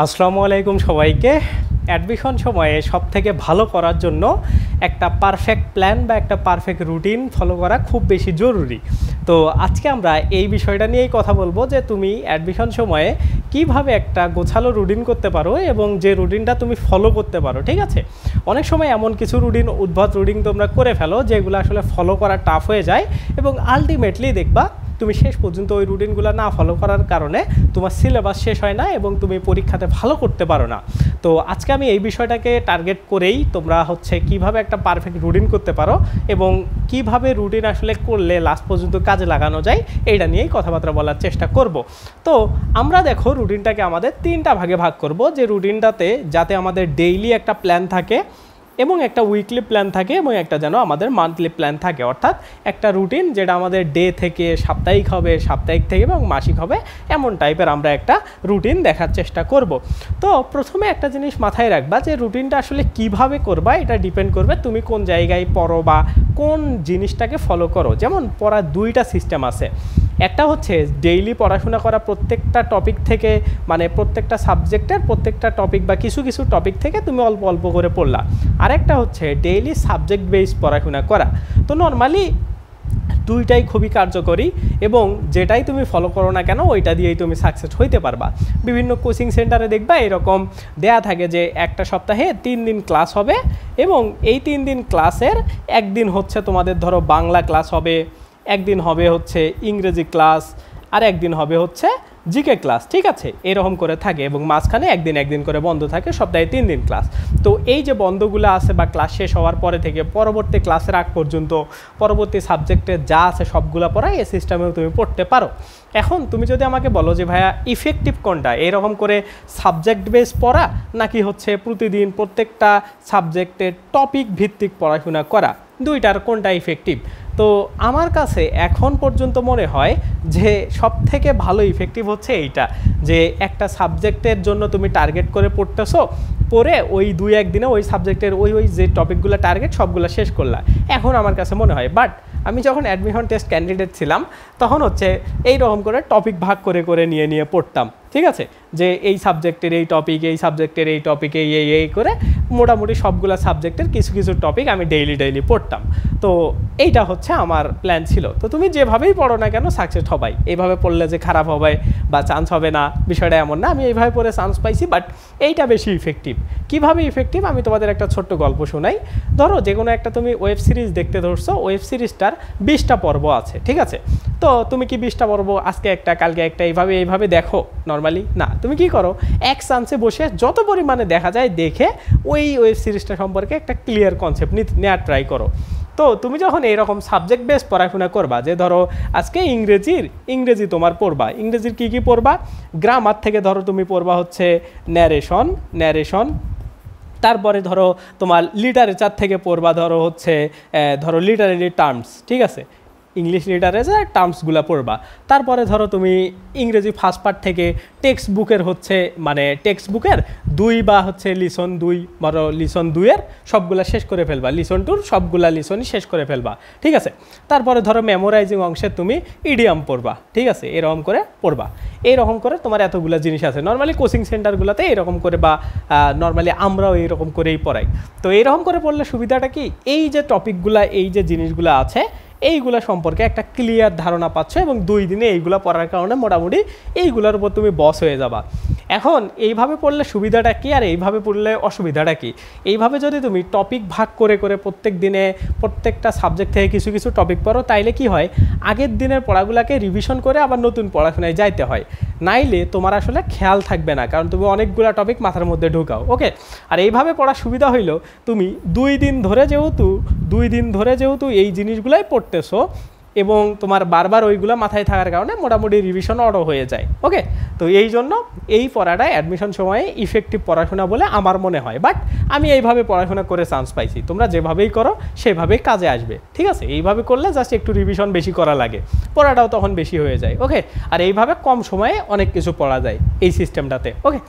আসসালামু আলাইকুম সবাইকে। অ্যাডমিশন সময়ে সবথেকে ভালো করার জন্য একটা পারফেক্ট প্ল্যান বা একটা পারফেক্ট রুটিন ফলো করা খুব বেশি জরুরি। তো আজকে আমরা এই বিষয়টা নিয়েই কথা বলবো যে তুমি অ্যাডমিশন সময়ে কিভাবে একটা গোছালো রুটিন করতে পারো এবং যে রুটিনটা তুমি ফলো করতে পারো। ঠিক আছে, অনেক সময় এমন কিছু রুটিন উদ্ভট রুটিন তোমরা করে ফেলো যেগুলো আসলে ফলো করা টাফ হয়ে যায় এবং আলটিমেটলি দেখবা তুমি শেষ পর্যন্ত ওই রুটিনগুলো না ফলো করার কারণে তোমার সিলেবাস শেষ হয় না এবং তুমি পরীক্ষাতে ভালো করতে পারো না। তো আজকে আমি এই বিষয়টাকে টার্গেট করেই তোমরা কিভাবে একটা পারফেক্ট রুটিন করতে পারো এবং কিভাবে রুটিন আসলে করলে লাস্ট পর্যন্ত কাজে লাগানো যায় এইটা নিয়েই কথাবার্তা বলার চেষ্টা করব। তো আমরা দেখো রুটিনটাকে আমাদের তিনটা ভাগে ভাগ করব, যে রুটিনটাতে যাতে আমাদের ডেইলি একটা প্ল্যান থাকে এবং একটা উইকলি প্ল্যান থাকে এবং একটা যেন আমাদের মান্থলি প্ল্যান থাকে, অর্থাৎ একটা রুটিন যেটা আমাদের ডে থেকে সাপ্তাহিক হবে, সাপ্তাহিক থেকে এবং মাসিক হবে, এমন টাইপের আমরা একটা রুটিন দেখার চেষ্টা করব। তো প্রথমে একটা জিনিস মাথায় রাখবা যে রুটিনটা আসলে কিভাবে করবা এটা ডিপেন্ড করবে তুমি কোন জায়গায় পড়ো বা কোন জিনিসটাকে ফলো করো। যেমন পড়ার দুইটা সিস্টেম আছে, একটা হচ্ছে ডেইলি পড়াশোনা করা প্রত্যেকটা টপিক থেকে, মানে প্রত্যেকটা সাবজেক্টের প্রত্যেকটা টপিক বা কিছু কিছু টপিক থেকে তুমি অল্প অল্প করে পড়লা, আরেকটা হচ্ছে ডেইলি সাবজেক্ট বেসড পড়াশোনা করা। তো নর্মালি দুইটাই খুবই কার্যকরী এবং যেটাই তুমি ফলো করো না কেন ওইটা দিয়েই তুমি সাকসেস হইতে পারবা। বিভিন্ন কোচিং সেন্টারে দেখবা এরকম দেয়া থাকে যে একটা সপ্তাহে 3 দিন ক্লাস হবে এবং এই 3 দিন ক্লাসের একদিন তোমাদের ধরো বাংলা ক্লাস হবে, একদিন হবে ইংরেজি ক্লাস, আর একদিন হবে জিকে ক্লাস। ঠিক আছে, এরকম করে থাকে এবং মাঝখানে একদিন করে বন্ধ থাকে, সপ্তাহে 3 দিন ক্লাস। তো এই যে বন্ধগুলো আছে বা ক্লাস শেষ হওয়ার পরে থেকে পরবর্তী ক্লাসের আগ পর্যন্ত পরবর্তী সাবজেক্টে যা আছে সবগুলো পড়া এই সিস্টেমেও তুমি পড়তে পারো। এখন তুমি যদি আমাকে বলো যে ভাইয়া ইফেক্টিভ কোনটা, এরকম করে সাবজেক্ট বেস পড়া নাকি প্রতিদিন প্রত্যেকটা সাবজেক্টের টপিক ভিত্তিক পড়াশোনা করা, দুইটার কোনটা ইফেক্টিভ? তো আমার কাছে এখন পর্যন্ত মনে হয় যে সবথেকে ভালো ইফেক্টিভ হচ্ছে এইটা, যে একটা সাবজেক্টের জন্য তুমি টার্গেট করে পড়তেছো, পড়ে ওই 2-1 দিনে ওই সাবজেক্টের ওই যে টপিকগুলো টার্গেট সবগুলো শেষ করলা। এখন আমার কাছে মনে হয়, বাট আমি যখন অ্যাডমিশন টেস্ট ক্যান্ডিডেট ছিলাম তখন এই রকম করে টপিক ভাগ করে করে নিয়ে পড়তাম। ঠিক আছে, যে এই সাবজেক্টের এই টপিক, এই সাবজেক্টের এই টপিকে এই করে মোটামুটি সবগুলো সাবজেক্টের কিছু কিছু টপিক আমি ডেইলি পড়তাম। তো এইটা আমার প্ল্যান ছিল। তো তুমি যেভাবেই পড়ো না কেন সাকসেস হবাই। এইভাবে পড়লে যে খারাপ হবে বা চান্স হবে না বিষয়টা এমন না, আমি এইভাবে পড়ে চান্স পাইছি, বাট এইটা বেশি ইফেক্টিভ। কিভাবে ইফেক্টিভ আমি তোমাদের একটা ছোট্ট গল্প শোনাই। ধরো যে কোনো একটা তুমি ওয়েব সিরিজ দেখতে ধরছো, ওয়েব সিরিজটার 20টা পর্ব আছে। ঠিক আছে, তো তুমি কি 20টা পর্ব আজকে একটা কালকে একটা এইভাবে দেখো? নর্মালি না, তুমি কি করো, এক চান্সে বসে যত পরিমাণে দেখা যায় দেখে ওই ওয়েব সিরিজটা সম্পর্কে একটা ক্লিয়ার কনসেপ্ট নেওয়ার ট্রাই করো। তো তুমি যখন এইরকম সাবজেক্ট বেস পড়াশোনা করবা, যে ধরো আজকে ইংরেজি তোমার পড়বা, ইংরেজির কি পড়বা, গ্রামার থেকে ধরো তুমি পড়বা ন্যারেশন, তারপরে ধরো তোমার লিটারেচার থেকে পড়বা ধরো লিটারেরি টার্মস। ঠিক আছে, ইংলিশ লিটারেচার টার্মসগুলো পড়বা। তারপরে ধরো তুমি ইংরেজি ফার্স্ট পার্ট থেকে টেক্সট বুকের টেক্সট বুকের 2 বা লিসন 2, ধরো লিসন 2-এর সবগুলা শেষ করে ফেলবা, লিসন 2-র সবগুলা লিসনই শেষ করে ফেলবা। ঠিক আছে, তারপরে ধরো মেমোরাইজিং অংশে তুমি ইডিয়াম পড়বা। ঠিক আছে, এরকম করে পড়বা। এইরকম করে তোমার এতগুলো জিনিস আছে। নর্মালি কোচিং সেন্টারগুলোতে এরকম করে বা নর্মালি আমরাও এইরকম করেই পড়াই। তো এইরকম করে পড়লে সুবিধাটা কি, এই যে টপিকগুলা, এই যে জিনিসগুলো আছে এইগুলা সম্পর্কে একটা ক্লিয়ার ধারণা পাচ্ছ এবং 2 দিনে এইগুলা পড়ার কারণে মোটামুটি এইগুলোর উপর তুমি বস হয়ে যাবা। এখন এইভাবে পড়লে সুবিধাটা কি আর এইভাবে পড়লে অসুবিধাটা কি? এইভাবে যদি তুমি টপিক ভাগ করে করে প্রত্যেক দিনে প্রত্যেকটা সাবজেক্ট থেকে কিছু কিছু টপিক পড়ো, তাইলে কি হয়, আগের দিনের পড়াগুলোকে রিভিশন করে আবার নতুন পড়াশোনায় যাইতে হয়, নাইলে তোমার আসলে খেয়াল থাকবে না, কারণ তুমি অনেকগুলো টপিক মাথার মধ্যে ঢুকাও। ওকে, আর এইভাবে পড়ার সুবিধা হইল তুমি 2 দিন ধরে যেহেতু এই জিনিসগুলাই পড়তেছো এবং তোমার বারবার ওইগুলো মাথায় থাকার কারণে মোটামুটি রিভিশন অটো হয়ে যায়। ওকে, তো এই জন্য এই পড়াটা অ্যাডমিশন সময়ে ইফেক্টিভ পড়াশোনা বলে আমার মনে হয়, বাট আমি এইভাবে পড়াশোনা করে চান্স পাইছি। তোমরা যেভাবেই করো সেভাবেই কাজে আসবে। ঠিক আছে, এইভাবে করলে জাস্ট একটু রিভিশন বেশি করা লাগে, পড়াটাও তখন বেশি হয়ে যায়। ওকে, আর এইভাবে কম সময়ে অনেক কিছু পড়া যায় এই সিস্টেমটাতে। ওকে,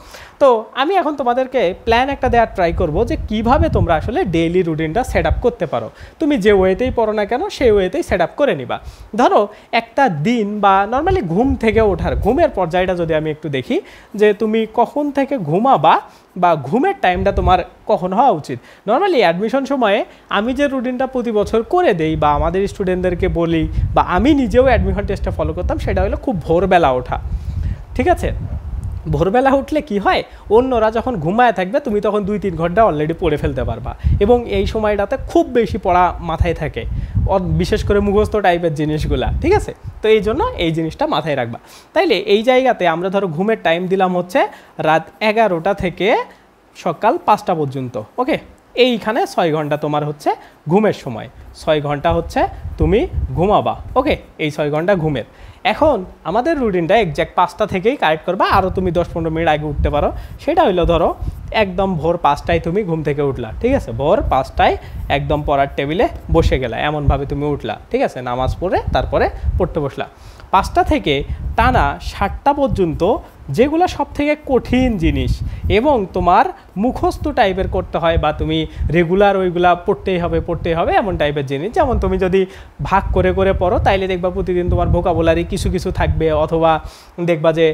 তো আমি এখন তোমাদেরকে প্ল্যান একটা দেওয়ার ট্রাই করব যে কিভাবে তোমরা আসলে ডেইলি রুটিনটা সেট আপ করতে পারো। তুমি যে ওয়েতেই পড়ো না কেন সেই ওয়েতেই সেট আপ করে নিবা। ধরো একটা দিন বা নর্মালি ঘুম থেকে ওঠার ঘুমের পর্যায়টা যদি আমি একটু দেখি যে তুমি কখন থেকে ঘুমাবা বা ঘুমের টাইমটা তোমার কখন হওয়া উচিত। নর্মালি অ্যাডমিশন সময়ে আমি যে রুটিনটা প্রতি বছর করে দেই বা আমাদের স্টুডেন্টদেরকে বলি বা আমি নিজেও অ্যাডমিশন টেস্টে ফলো করতাম, সেটা হলো খুব ভোরবেলা ওঠা। ঠিক আছে, ভোরবেলা উঠলে কি হয়, অন্যরা যখন ঘুমায় থাকবে তুমি তখন 2-3 ঘন্টা অলরেডি পড়ে ফেলতে পারবা এবং এই সময়টাতে খুব বেশি পড়া মাথায় থাকে, বিশেষ করে মুখস্থ টাইপের জিনিসগুলা। ঠিক আছে, তো এই জন্য এই জিনিসটা মাথায় রাখবা। তাইলে এই জায়গাতে আমরা ধরো ঘুমের টাইম দিলাম হচ্ছে রাত 11টা থেকে সকাল 5টা পর্যন্ত। ওকে, এইখানে 6 ঘন্টা তোমার হচ্ছে ঘুমের সময়, 6 ঘন্টা হচ্ছে তুমি ঘুমাবা। ওকে, এই 6 ঘন্টা ঘুমের। এখন আমাদের রুটিনটা এক্স্যাক্ট 5টা থেকেই কারেক্ট করবা, আরও তুমি 10-15 মিনিট আগে উঠতে পারো। সেটা হইলো ধরো একদম ভোর 5টায় তুমি ঘুম থেকে উঠলা। ঠিক আছে, ভোর 5টায় একদম পড়ার টেবিলে বসে গেলা, এমনভাবে তুমি উঠলা। ঠিক আছে, নামাজ পড়ে তারপরে পড়তে বসলা। 5টা থেকে টানা 7টা পর্যন্ত যেগুলো সব থেকে কঠিন জিনিস এবং তোমার মুখস্থ টাইপের করতে হয় বা তুমি রেগুলার ওইগুলা পড়তেই হবে এমন টাইপের জিনিস, যেমন তুমি যদি ভাগ করে করে পড়ো তাইলে দেখবা প্রতিদিন তোমার ভোকাবুলারি কিছু কিছু থাকবে, অথবা দেখবা যে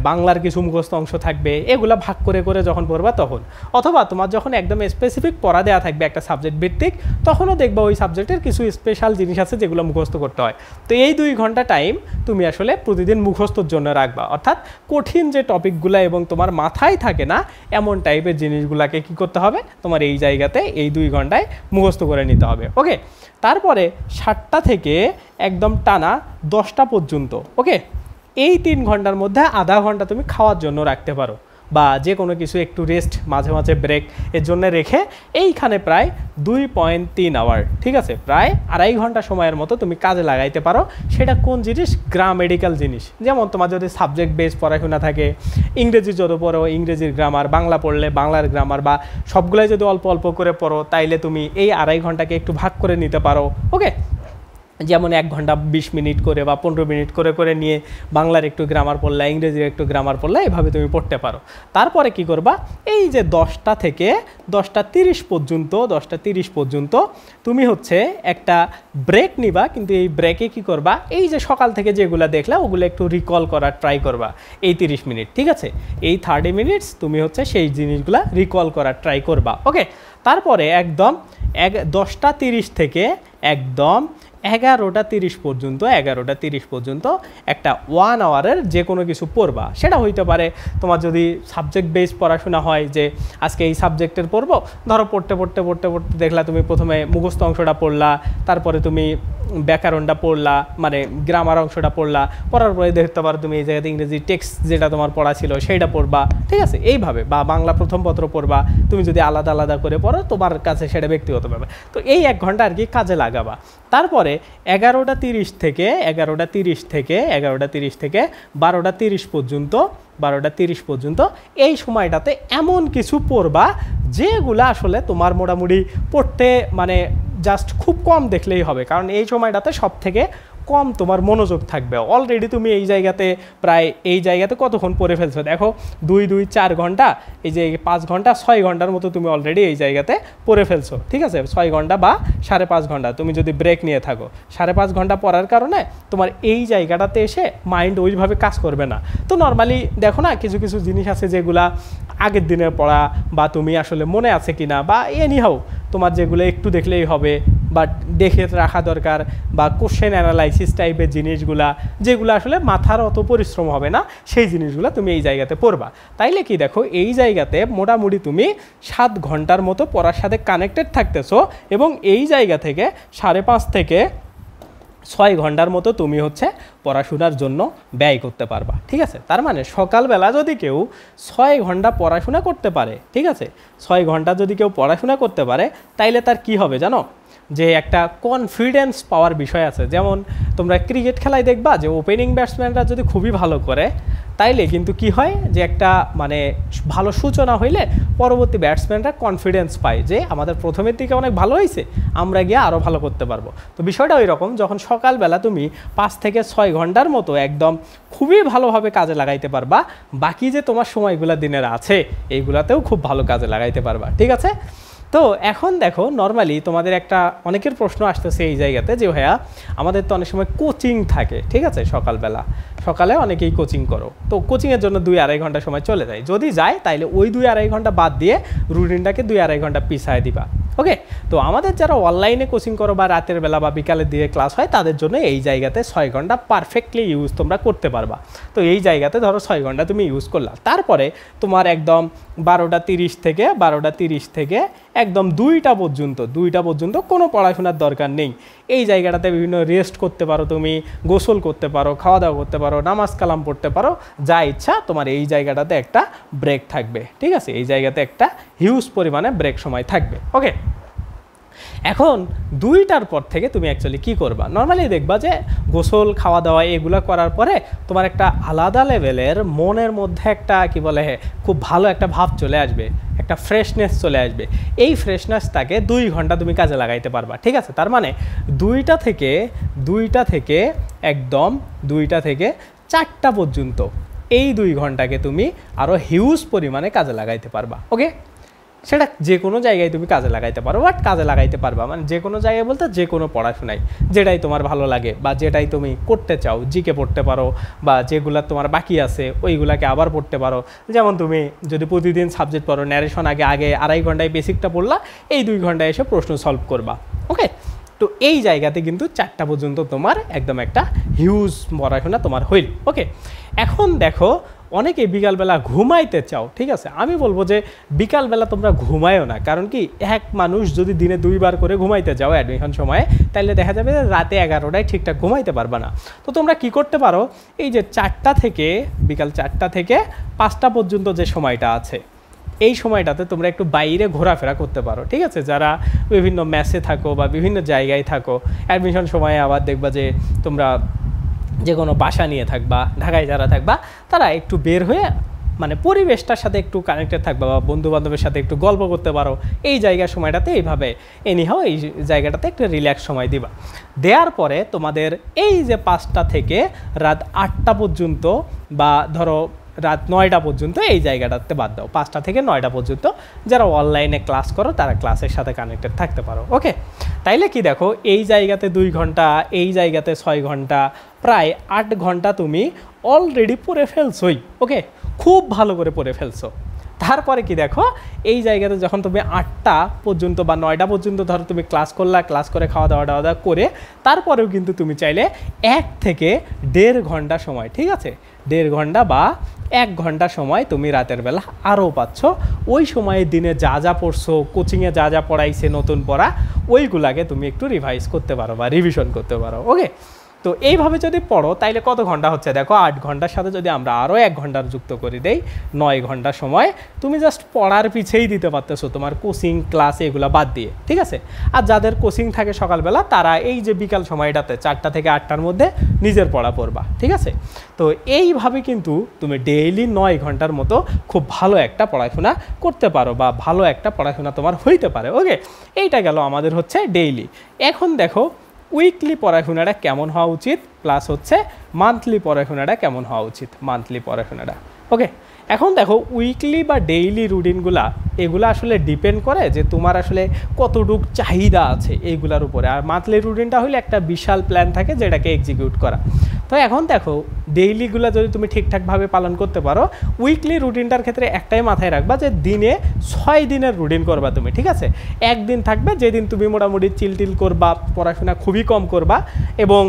বাংলার কিছু মুখস্থ অংশ থাকবে, এগুলা ভাগ করে করে যখন পড়বা তখন, অথবা তোমার যখন একদম স্পেসিফিক পড়া দেওয়া থাকবে একটা সাবজেক্ট ভিত্তিক, তখনও দেখবা ওই সাবজেক্টের কিছু স্পেশাল জিনিস আছে যেগুলো মুখস্থ করতে হয়। তো এই 2 ঘন্টা টাইম তুমি আসলে প্রতিদিন মুখস্থর জন্য রাখবা, অর্থাৎ কঠিন যে টপিকগুলো এবং তোমার মাথায় থাকে না এমন টাইপের জিনিসগুলোকে কি করতে হবে, তোমার এই জায়গাতে এই 2 ঘন্টায় মুখস্থ করে নিতে হবে। ওকে, তারপরে 7টা থেকে একদম টানা 10টা পর্যন্ত। ওকে, এই 3 ঘন্টার মধ্যে আধা ঘন্টা তুমি খাওয়ার জন্য রাখতে পারো বা যে কোনো কিছু একটু রেস্ট, মাঝে মাঝে ব্রেক এর জন্য রেখে এইখানে প্রায় 2.3 আওয়ার, ঠিক আছে, প্রায় 2.5 ঘন্টা সময়ের মতো তুমি কাজে লাগাইতে পারো। সেটা কোন জিনিস, গ্রামেটিক্যাল জিনিস, যেমন তোমার যদি সাবজেক্ট বেস পড়াশোনা থাকে, ইংরেজি যত পড়ো ইংরেজির গ্রামার, বাংলা পড়লে বাংলার গ্রামার, বা সবগুলাই যদি অল্প অল্প করে পড়ো তাইলে তুমি এই 2.5 ঘন্টাকে একটু ভাগ করে নিতে পারো। ওকে, যেমন 1 ঘন্টা 20 মিনিট করে বা 15 মিনিট করে করে নিয়ে বাংলার একটু গ্রামার পড়লা, ইংরেজির একটু গ্রামার পড়লা, এভাবে তুমি পড়তে পারো। তারপরে কি করবা, এই যে 10টা থেকে 10:30 পর্যন্ত, 10:30 পর্যন্ত তুমি হচ্ছে একটা ব্রেক নিবা, কিন্তু এই ব্রেকে কি করবা, এই যে সকাল থেকে যেগুলো দেখলা ওগুলো একটু রিকল করার ট্রাই করবা এই 30 মিনিট। ঠিক আছে, এই 30 মিনিটস তুমি হচ্ছে সেই জিনিসগুলা রিকল করার ট্রাই করবা। ওকে, তারপরে একদম 10:30 থেকে একদম 11:30 পর্যন্ত, 11:30 পর্যন্ত একটা 1 আওয়ারের যে কোনো কিছু পড়বা। সেটা হইতে পারে তোমার যদি সাবজেক্ট বেস পড়াশোনা হয়, যে আজকে এই সাবজেক্টের পড়বো, ধরো পড়তে পড়তে পড়তে পড়তে দেখলা তুমি প্রথমে মুখস্থ অংশটা পড়লা, তারপরে তুমি ব্যাকরণটা পড়লা, মানে গ্রামার অংশটা পড়লা, পড়ার পরে দেখতে পারো তুমি এই জায়গাতে ইংরেজি টেক্সট যেটা তোমার পড়া ছিল সেইটা পড়বা। ঠিক আছে, এইভাবে, বা বাংলা প্রথম পত্র পড়বা। তুমি যদি আলাদা আলাদা করে পড়ো তোমার কাছে সেটা ব্যক্তিগতভাবে, তো এই 1 ঘন্টা আর কি কাজে লাগাবা। তারপরে 11:30 থেকে 12:30 পর্যন্ত, 12:30 পর্যন্ত এই সময়টাতে এমন কিছু পড়বা যেগুলো আসলে তোমার মোটামুটি পড়তে মানে জাস্ট খুব কম দেখলেই হবে, কারণ এই সময়টাতে সব থেকে কম তোমার মনোযোগ থাকবে। অলরেডি তুমি এই জায়গাতে কতক্ষণ পড়ে ফেলছো দেখো, 2-4 ঘন্টা, এই যে 5 ঘন্টা 6 ঘন্টার মতো তুমি অলরেডি এই জায়গাতে পড়ে ফেলছো। ঠিক আছে, 6 ঘন্টা বা 5.5 ঘন্টা তুমি যদি ব্রেক নিয়ে থাকো, 5.5 ঘন্টা পড়ার কারণে তোমার এই জায়গাটাতে এসে মাইন্ড ওইভাবে কাজ করবে না। তো নর্মালি দেখো না, কিছু কিছু জিনিস আছে যেগুলা আগের দিনের পড়া, বা তুমি আসলে মনে আছে কিনা, বা এনিহাউ তোমার যেগুলো একটু দেখলেই হবে বা দেখে রাখা দরকার, বা কোশ্চেন অ্যানালাইসিস টাইপের জিনিসগুলা যেগুলো আসলে মাথার অত পরিশ্রম হবে না, সেই জিনিসগুলো তুমি এই জায়গাতে পড়বা। তাইলে কি দেখো, এই জায়গাতে মোটামুটি তুমি 7 ঘন্টার মতো পড়ার সাথে কানেক্টেড থাকতেছো এবং এই জায়গা থেকে 5.5 থেকে 6 ঘন্টার মতো তুমি হচ্ছে পড়াশোনার জন্য ব্যয় করতে পারবা। ঠিক আছে, তার মানে সকালবেলা যদি কেউ 6 ঘন্টা পড়াশোনা করতে পারে, ঠিক আছে, 6 ঘন্টা যদি কেউ পড়াশোনা করতে পারে, তাইলে তার কি হবে জানো, যে একটা কনফিডেন্স পাওয়ার বিষয় আছে। যেমন তোমরা ক্রিকেট খেলায় দেখবা যে ওপেনিং ব্যাটসম্যানরা যদি খুবই ভালো করে, তাইলে কিন্তু কি হয়, যে একটা মানে ভালো সূচনা হইলে পরবর্তী ব্যাটসম্যানরা কনফিডেন্স পায় যে আমাদের প্রথমের দিকে অনেক ভালো হয়েছে, আমরা গিয়ে আরও ভালো করতে পারবো। তো বিষয়টা ওই রকম, যখন সকালবেলা তুমি 5 থেকে 6 ঘন্টার মতো একদম খুবই ভালোভাবে কাজে লাগাইতে পারবা, বাকি যে তোমার সময়গুলো দিনের আছে এইগুলাতেও খুব ভালো কাজে লাগাইতে পারবা। ঠিক আছে, তো এখন দেখো নর্মালি তোমাদের একটা অনেকের প্রশ্ন আসতেছে এই জায়গাতে যে ভাইয়া আমাদের তো অনেক সময় কোচিং থাকে, ঠিক আছে, সকালে অনেকেই কোচিং করো, তো কোচিংয়ের জন্য 2-2.5 ঘন্টা সময় চলে যায়, যদি যায় তাইলে ওই 2-2.5 ঘন্টা বাদ দিয়ে রুটিনটাকে 2-2.5 ঘন্টা পিছায় দিবা। ওকে, তো আমাদের যারা অনলাইনে কোচিং করো বা রাতের বেলা বা বিকালের দিকে ক্লাস হয় তাদের জন্য এই জায়গাতে 6 ঘন্টা পারফেক্টলি ইউজ তোমরা করতে পারবা। তো এই জায়গাতে ধরো 6 ঘন্টা তুমি ইউজ করলা, তারপরে তোমার একদম 12টা 30 থেকে একদম 2টা পর্যন্ত কোনো পড়াশোনার দরকার নেই। এই জায়গাটাতে বিভিন্ন রেস্ট করতে পারো, তুমি গোসল করতে পারো, খাওয়া দাওয়া করতে পারো, নামাজ কালাম পড়তে পারো, যা ইচ্ছা। তোমার এই জায়গাটাতে একটা ব্রেক থাকবে, ঠিক আছে, এই জায়গাতে একটা হিউজ পরিমাণে ব্রেক সময় থাকবে। ওকে, এখন 2টার পর থেকে তুমি অ্যাকচুয়ালি কী করবা, নর্মালি দেখবা যে গোসল খাওয়া দাওয়া এগুলো করার পরে তোমার একটা আলাদা লেভেলের মনের মধ্যে একটা কি বলে খুব ভালো একটা ভাব চলে আসবে, একটা ফ্রেশনেস চলে আসবে। এই ফ্রেশনেসটাকে 2 ঘন্টা তুমি কাজে লাগাইতে পারবা, ঠিক আছে। তার মানে 2টা থেকে একদম 2টা থেকে 4টা পর্যন্ত এই 2 ঘন্টাকে তুমি আরও হিউজ পরিমাণে কাজে লাগাইতে পারবা। ওকে, সেটা যে কোনো জায়গায় তুমি কাজে লাগাইতে পারো, বাট কাজে লাগাইতে পারবা মানে যে কোনো জায়গায় বলতে যে কোনো পড়াশোনায় যেটাই তোমার ভালো লাগে বা যেটাই তুমি করতে চাও, জিকে পড়তে পারো বা যেগুলো তোমার বাকি আছে ওইগুলাকে আবার পড়তে পারো। যেমন তুমি যদি প্রতিদিন সাবজেক্ট পড়ো, ন্যারেশন আগে 2.5 ঘন্টায় বেসিকটা পড়লা, এই 2 ঘন্টায় এসে প্রশ্ন সলভ করবা। ওকে, তো এই জায়গাতে কিন্তু 4টা পর্যন্ত তোমার একদম একটা হিউজ পড়াশোনা তোমার হইল। ওকে, এখন দেখো অনেকে বিকালবেলা ঘুমাইতে চাও, ঠিক আছে, আমি বলবো যে বিকালবেলা তোমরা ঘুমায়ও না। কারণ কি, এক মানুষ যদি দিনে 2 বার করে ঘুমাইতে যাও অ্যাডমিশন সময়ে, তাহলে দেখা যাবে যে রাতে 11টায় ঠিকঠাক ঘুমাইতে পারবে না। তো তোমরা কি করতে পারো, এই যে বিকাল 4টা থেকে 5টা পর্যন্ত যে সময়টা আছে, এই সময়টাতে তোমরা একটু বাইরে ঘোরাফেরা করতে পারো, ঠিক আছে। যারা বিভিন্ন মেসে থাকো বা বিভিন্ন জায়গায় থাকো, অ্যাডমিশন সময়ে আবার দেখবা যে তোমরা যে কোনো বাসা নিয়ে থাকবা, ঢাকায় যারা থাকবা তারা একটু বের হয়ে মানে পরিবেশটার সাথে একটু কানেক্টেড থাকবা বা বন্ধুবান্ধবের সাথে একটু গল্প করতে পারো। এই জায়গার সময়টাতে এইভাবে এনিহাও এই জায়গাটাতে একটু রিল্যাক্স সময় দিবা। দেওয়ার পরে তোমাদের এই যে 5টা থেকে রাত 8টা পর্যন্ত বা ধরো রাত 9টা পর্যন্ত এই জায়গাটাতে বাদ দাও, 5টা থেকে 9টা পর্যন্ত যারা অনলাইনে ক্লাস করো তারা ক্লাসের সাথে কানেক্টেড থাকতে পারো। ওকে, তাইলে কি দেখো এই জায়গাতে 2 ঘন্টা, এই জায়গাতে 6 ঘন্টা, প্রায় 8 ঘন্টা তুমি অলরেডি পড়ে ফেলছোই। ওকে, খুব ভালো করে পড়ে ফেলছো। তারপরে কি দেখো এই জায়গাতে যখন তুমি 8টা পর্যন্ত বা 9টা পর্যন্ত ধরো তুমি ক্লাস করলা, ক্লাস করে খাওয়া দাওয়া করে তারপরেও কিন্তু তুমি চাইলে 1 থেকে 1.5 ঘন্টা সময়, ঠিক আছে, 1.5 ঘন্টা বা 1 ঘন্টা সময় তুমি রাতের বেলা আরও পাচ্ছ। ওই সময়ে দিনে যা যা পড়ছো, কোচিংয়ে যা যা পড়াইছে নতুন পড়া, ওইগুলাকে তুমি একটু রিভাইজ করতে পারো বা রিভিশন করতে পারো। ওকে, তো এইভাবে যদি পড়ো তাইলে কত ঘন্টা হচ্ছে দেখো, 8 ঘন্টার সাথে যদি আমরা আরও 1 ঘন্টার যুক্ত করে দেই, 9 ঘন্টা সময় তুমি জাস্ট পড়ার পিছেই দিতে পারতেছো, তোমার কোচিং ক্লাস এগুলো বাদ দিয়ে, ঠিক আছে। আর যাদের কোচিং থাকে সকালবেলা তারা এই যে বিকাল সময়টাতে 4টা থেকে 8টার মধ্যে নিজের পড়া পড়বা, ঠিক আছে। তো এইভাবে কিন্তু তুমি ডেইলি 9 ঘন্টার মতো খুব ভালো একটা পড়াশোনা করতে পারো বা ভালো একটা পড়াশোনা তোমার হইতে পারে। ওকে, এইটা গেল আমাদের হচ্ছে ডেইলি। এখন দেখো উইকলি পড়াশোনাটা কেমন হওয়া উচিত, প্লাস হচ্ছে মান্থলি পড়াশোনাটা কেমন হওয়া উচিত, মান্থলি পড়াশোনাটা। ওকে, এখন দেখো উইকলি বা ডেইলি রুটিনগুলা এগুলো আসলে ডিপেন্ড করে যে তোমার আসলে কতটুক চাহিদা আছে এইগুলার উপরে। আর মান্থলি রুটিনটা হলে একটা বিশাল প্ল্যান থাকে যেটাকে এক্সিকিউট করা। তো এখন দেখো ডেইলিগুলো যদি তুমি ঠিকঠাকভাবে পালন করতে পারো, উইকলি রুটিনটার ক্ষেত্রে একটাই মাথায় রাখবা যে দিনে 6 দিনের রুটিন করবা তুমি, ঠিক আছে। একদিন থাকবে যেদিন তুমি মোটামুটি চিলটিল করবা, পড়াশোনা খুবই কম করবা এবং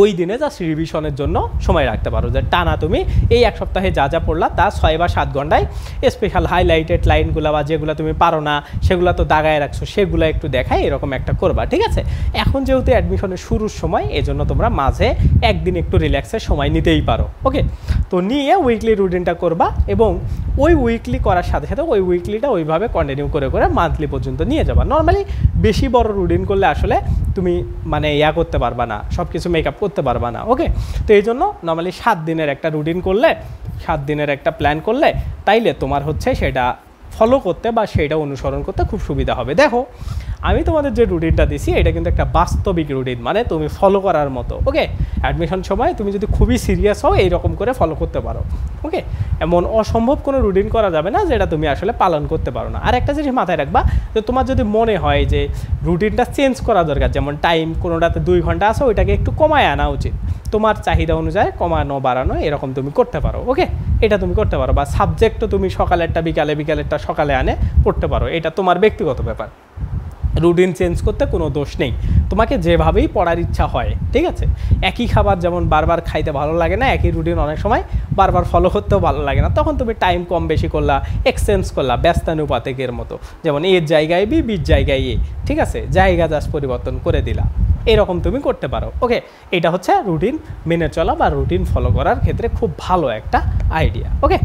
ওই দিনে জাস্ট রিভিশনের জন্য সময় রাখতে পারো, যে টানা তুমি এই 1 সপ্তাহে যা যা পড়লা তা 6 বা 7 ঘন্টায় স্পেশাল হাইলাইটেড লাইনগুলো বা যেগুলো তুমি পারো না সেগুলো তো দাগায় রাখছো সেগুলো একটু দেখায়, এরকম একটা করবা, ঠিক আছে। এখন যেহেতু অ্যাডমিশনের শুরুর সময়, এজন্য তোমরা মাঝে একদিন একটু রিল্যাক্সের সময় নিতেই পারো। ওকে, তো নিয়ে উইকলি রুটিনটা করবা এবং ওই উইকলি করার সাথে সাথে ওই উইকলিটা ওইভাবে কন্টিনিউ করে করে মান্থলি পর্যন্ত নিয়ে যাবা। নর্মালি বেশি বড় রুটিন করলে আসলে তুমি মানে করতে পারবা না, সব কিছু মেকআপ করতে পারবা না। ওকে, তো এই জন্য নর্মালি 7 দিনের একটা রুটিন করলে, 7 দিনের একটা প্ল্যান করলে তাইলে তোমার হচ্ছে সেটা ফলো করতে বা সেটা অনুসরণ করতে খুব সুবিধা হবে। দেখো আমি তোমাদের যে রুটিনটা দিছি এটা কিন্তু একটা বাস্তবিক রুটিন, মানে তুমি ফলো করার মতো। ওকে, অ্যাডমিশন সময় তুমি যদি খুবই সিরিয়াস হও এইরকম করে ফলো করতে পারো। ওকে, এমন অসম্ভব কোনো রুটিন করা যাবে না যেটা তুমি আসলে পালন করতে পারো না। আর একটা জিনিস মাথায় রাখবা, যে তোমার যদি মনে হয় যে রুটিনটা চেঞ্জ করা দরকার, যেমন টাইম কোনোটাতে 2 ঘন্টা আছে ওইটাকে একটু কমায় আনা উচিত, তোমার চাহিদা অনুযায়ী কমানো বাড়ানো এরকম তুমি করতে পারো। ওকে, এটা তুমি করতে পারো, বা সাবজেক্টও তুমি সকালেরটা বিকালে, বিকালেরটা সকালে আনে পড়তে পারো, এটা তোমার ব্যক্তিগত ব্যাপার। রুটিন চেঞ্জ করতে কোনো দোষ নেই, তোমাকে যেভাবেই পড়ার ইচ্ছা হয়। ঠিক আছে, একই খাবার যেমন বারবার খাইতে ভালো লাগে না, একই রুটিন অনেক সময় বারবার ফলো করতেও ভালো লাগে না, তখন তুমি টাইম কম বেশি করলা, এক্সচেঞ্জ করলা ব্যস্তানুপাতিকের মতো, যেমন এর জায়গায় বি, বির জায়গায় এ। ঠিক আছে, জায়গা জাস্ট পরিবর্তন করে দিলা, এরকম তুমি করতে পারো। ওকে, এটা হচ্ছে রুটিন মেনে চলা বা রুটিন ফলো করার ক্ষেত্রে খুব ভালো একটা আইডিয়া। ওকে,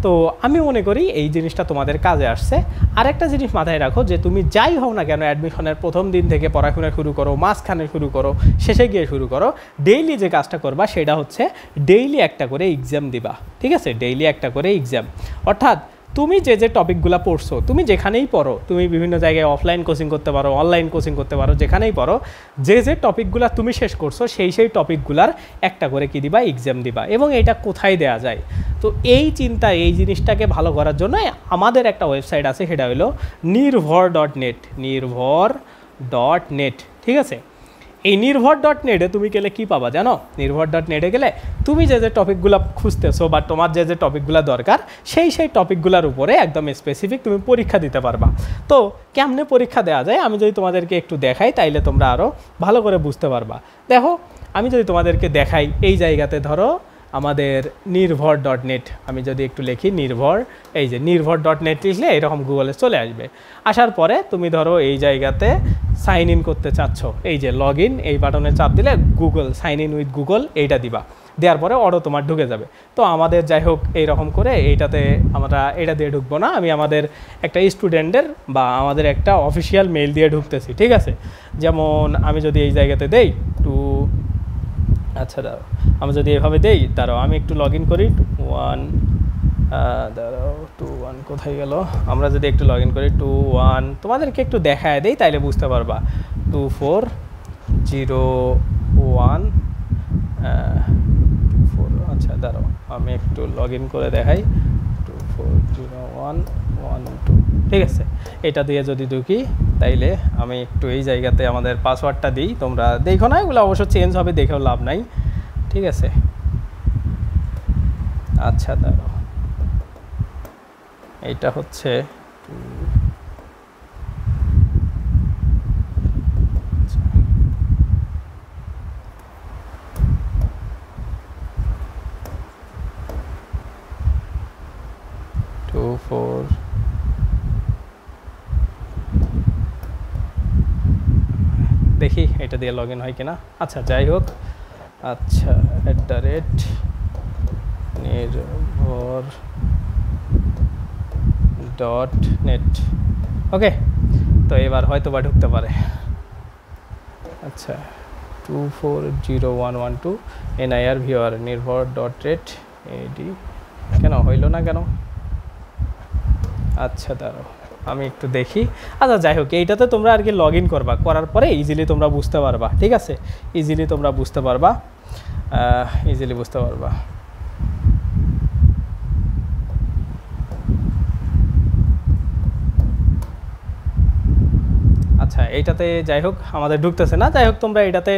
তো আমি মনে করি এই জিনিসটা তোমাদের কাজে আসছে। আর একটা জিনিস মাথায় রাখো, যে তুমি যাই হও না কেন অ্যাডমিশনের প্রথম দিন থেকে পড়াশোনা শুরু করো, মাঝখানে শুরু করো, শেষে গিয়ে শুরু করো, ডেইলি যে কাজটা করবা সেটা হচ্ছে ডেইলি একটা করে এক্সাম দিবা। ঠিক আছে, ডেইলি একটা করে এক্সাম, অর্থাৎ তুমি যে যে টপিকগুলো পড়ছো, তুমি যেখানেই পড়ো, তুমি বিভিন্ন জায়গায় অফলাইন কোচিং করতে পারো, অনলাইন কোচিং করতে পারো, যেখানেই পড়ো, যে যে টপিকগুলো তুমি শেষ করছো সেই টপিকগুলার একটা করে কি দিবা, এক্সাম দিবা। এবং এটা কোথায় দেয়া যায়, তো এই চিন্তা, এই জিনিসটাকে ভালো করার জন্য আমাদের একটা ওয়েবসাইট আছে, সেটা হলো nirbhar.net, nirbhar.net। ঠিক আছে, এই nirbhar.net-এ তুমি গেলে কী পাবা জানো? nirbhar.net-এ গেলে তুমি যে যে টপিকগুলো খুঁজতেছো বা তোমার যে যে টপিকগুলো দরকার সেই টপিকগুলোর উপরে একদম স্পেসিফিক তুমি পরীক্ষা দিতে পারবা। তো কেমনে পরীক্ষা দেওয়া যায় আমি যদি তোমাদেরকে একটু দেখাই, তাইলে তোমরা আরও ভালো করে বুঝতে পারবা। দেখো, আমি যদি তোমাদেরকে দেখাই, এই জায়গাতে ধরো আমাদের nirbhar.net, আমি যদি একটু লিখি নির্ভর, এই যে nirbhar.net লিখলে এরকম গুগলে চলে আসবে। আসার পরে তুমি ধরো এই জায়গাতে সাইন ইন করতে চাচ্ছ, এই যে লগ ইন, এই বাটনে চাপ দিলে Google sign in with Google এইটা দিবা, দেওয়ার পরে অটো তোমার ঢুকে যাবে। তো আমাদের যাই হোক এইরকম করে এইটাতে আমরা এটা দিয়ে ঢুকবো না, আমি আমাদের একটা স্টুডেন্টের বা আমাদের একটা অফিসিয়াল মেইল দিয়ে ঢুকতেছি। ঠিক আছে, যেমন আমি যদি এই জায়গাতে দেই টু, আচ্ছা দাঁড়াও, আমি যদি এভাবে দেই, দাঁড়াও আমি একটু লগ ইন করি, 2-1 কোথায় গেল, আমরা যদি একটু লগ ইন করি 2-1, তোমাদেরকে একটু দেখায় দেই তাইলে বুঝতে পারবা। 2401, আচ্ছা দাঁড়াও আমি একটু লগ ইন করে দেখাই, 240112। ঠিক আছে, এটা দিয়ে যদি ঢুকি তাইলে আমি একটু এই জায়গাতে আমাদের পাসওয়ার্ডটা দিই, তোমরা দেখো না, এগুলো অবশ্য চেঞ্জ হবে, দেখেও লাভ নাই। ঠিক আছে, আচ্ছা দাঁড়াও, এইটা হচ্ছে দেখি এটা দিয়ে লগ ইন হয় কিনা। আচ্ছা যাই হোক, আচ্ছা nirbhar.net। ওকে, তো এবার হয়তো বা ঢুকতে পারে। আচ্ছা 240112 NIR ভিউয়ার nirbhar.net এডি, কেন হইল না কেন? আচ্ছা দাঁড়াও আমি একটু দেখি। আচ্ছা যাই হোক, এইটাতে তোমরা আর কি লগ ইন করবা, করার পরে ইজিলি তোমরা বুঝতে পারবা। ঠিক আছে, ইজিলি তোমরা বুঝতে পারবা, ইজিলি বুঝতে পারবা। আচ্ছা এইটাতে যাই হোক আমাদের ঢুকতেছে না, যাই হোক তোমরা এটাতে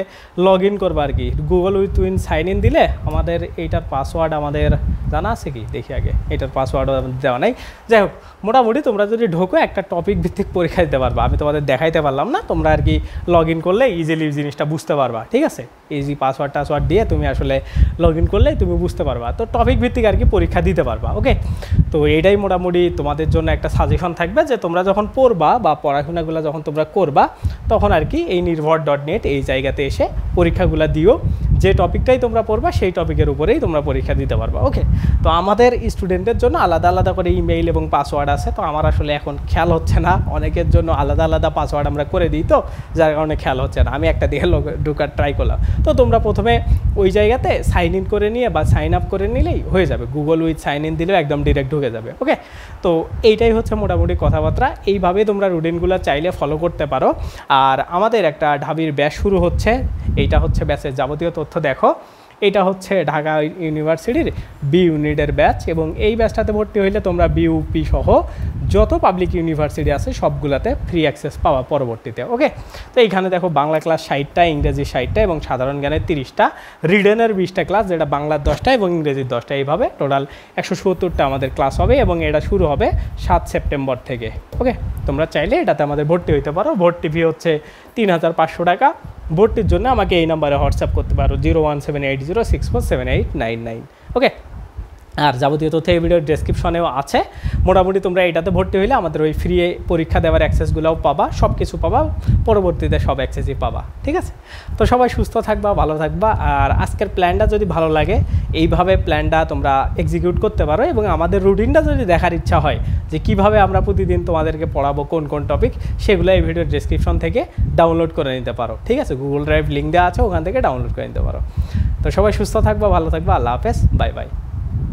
লগ ইন করবা আর কি, গুগল উইথ সাইন ইন দিলে আমাদের এইটার পাসওয়ার্ড আমাদের জানা আছে কি দেখি আগে, এটার পাসওয়ার্ড দেওয়া নাই। যাই হোক, মোটামুটি তোমরা যদি ঢোকো একটা টপিক ভিত্তিক পরীক্ষা দিতে পারবা, আমি তোমাদের দেখাইতে পারলাম না, তোমরা আর কি লগ ইন করলে ইজিলি জিনিসটা বুঝতে পারবা। ঠিক আছে, ইজি পাসওয়ার্ড দিয়ে তুমি আসলে লগ ইন করলেই তুমি বুঝতে পারবা, তো টপিক ভিত্তিক আর কি পরীক্ষা দিতে পারবা। ওকে, তো এইটাই মোটামুটি তোমাদের জন্য একটা সাজেশন থাকবে, যে তোমরা যখন পড়বা বা পড়াশোনাগুলো যখন তোমরা করবা তখন আর কি এই nirbhar.net এই জায়গাতে এসে পরীক্ষাগুলো দিও, যে টপিকটাই তোমরা পড়বা সেই টপিকের উপরেই তোমরা পরীক্ষা দিতে পারবা। ওকে, তো আমাদের স্টুডেন্টদের জন্য আলাদা আলাদা করে ইমেইল এবং পাসওয়ার্ড আছে, তো আমার আসলে এখন খেয়াল হচ্ছে না, অনেকের জন্য আলাদা আলাদা পাসওয়ার্ড আমরা করে দিই, তো যার কারণে খেয়াল হচ্ছে না। আমি একটা দিয়ে ঢোকার ট্রাই করলাম। তো তোমরা প্রথমে ওই জায়গাতে সাইন ইন করে নিয়ে বা সাইন আপ করে নিলেই হয়ে যাবে, গুগল উইথ সাইন ইন দিলেও একদম ডিরেক্ট ঢুকে যাবে। ওকে, তো এইটাই হচ্ছে মোটামুটি কথাবার্তা। এইভাবে তোমরা রুটিনগুলো চাইলে ফলো করতে পারো। আর আমাদের একটা ঢাবির ব্যাচ শুরু হচ্ছে, এইটা হচ্ছে ব্যাচের যাবতীয় তথ্য দেখো। এটা হচ্ছে ঢাকা ইউনিভার্সিটির বি ইউনিটের ব্যাচ, এবং এই ব্যাচটাতে ভর্তি হইলে তোমরা বিউপি সহ যত পাবলিক ইউনিভার্সিটি আছে সবগুলাতে ফ্রি অ্যাক্সেস পাওয়া পরবর্তীতে। ওকে, তো এইখানে দেখো বাংলা ক্লাস 60টা, ইংরেজি 60টা এবং সাধারণ জ্ঞানের 30টা, রিডেনের 20টা ক্লাস, যেটা বাংলার 10টা এবং ইংরেজির 10টা, এইভাবে টোটাল 170টা আমাদের ক্লাস হবে, এবং এটা শুরু হবে 7 সেপ্টেম্বর থেকে। ওকে, তোমরা চাইলে এটাতে আমাদের ভর্তি হইতে পারো। ভর্তি ফি হচ্ছে 3500 টাকা। ভর্তির জন্য আমাকে এই নাম্বারে হোয়াটসঅ্যাপ করতে পারো 01780647899। ওকে, আর যাবতীয় তথ্য এই ভিডিওর ডেসক্রিপশনেও আছে। মোটামুটি তোমরা এটাতে ভর্তি হইলে আমাদের ওই ফ্রি পরীক্ষা দেওয়ার অ্যাক্সেসগুলোও পাবা, সব কিছু পাবা, পরবর্তীতে সব অ্যাক্সেসই পাবা। ঠিক আছে, তো সবাই সুস্থ থাকবা, ভালো থাকবা। আর আজকের প্ল্যানটা যদি ভালো লাগে, এইভাবে প্ল্যানটা তোমরা এক্সিকিউট করতে পারো, এবং আমাদের রুটিনটা যদি দেখার ইচ্ছা হয় যে কিভাবে আমরা প্রতিদিন তোমাদেরকে পড়াবো, কোন কোন টপিক, সেগুলো এই ভিডিওর ডেসক্রিপশন থেকে ডাউনলোড করে নিতে পারো। ঠিক আছে, গুগল ড্রাইভ লিঙ্ক দেওয়া আছে, ওখান থেকে ডাউনলোড করে নিতে পারো। তো সবাই সুস্থ থাকবা, ভালো থাকবা, আল্লাহ হাফেজ, বাই বাই।